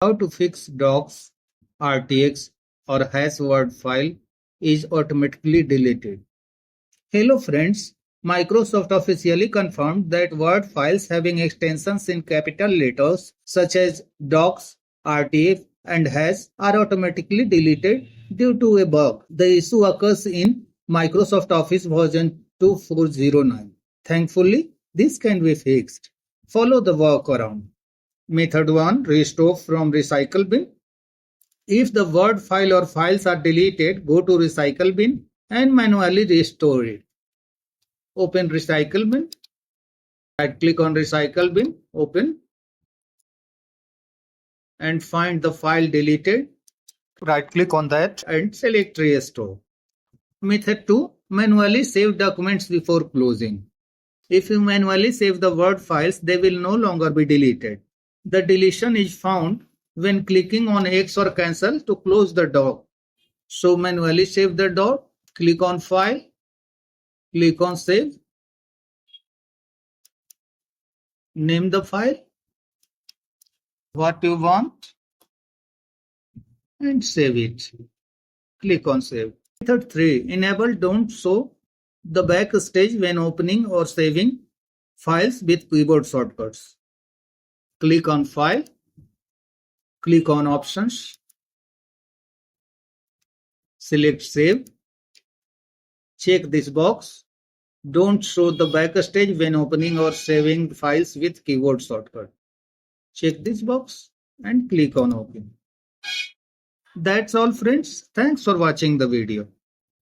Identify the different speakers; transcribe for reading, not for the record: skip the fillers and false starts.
Speaker 1: how to fix docs, RTX or hash word file is automatically deleted. Hello friends, Microsoft officially confirmed that Word files having extensions in capital letters such as docs, RTF and hash are automatically deleted due to a bug. The issue occurs in Microsoft Office version 2409. Thankfully, this can be fixed. Follow the workaround. Method 1. Restore from recycle bin. If the Word file or files are deleted, go to recycle bin and manually restore it. Open recycle bin. Right click on recycle bin, open and find the file deleted. Right click on that and select restore. Method 2. Manually save documents before closing. If you manually save the Word files, they will no longer be deleted. The deletion is found when clicking on X or cancel to close the doc. So manually save the doc, click on file, click on save, name the file, what you want and save it. Click on save. Method 3. Enable don't show the backstage when opening or saving files with keyboard shortcuts. Click on file, click on options, select save, check this box. Don't show the backstage when opening or saving files with keyboard shortcut. Check this box and click on open. That's all friends. Thanks for watching the video.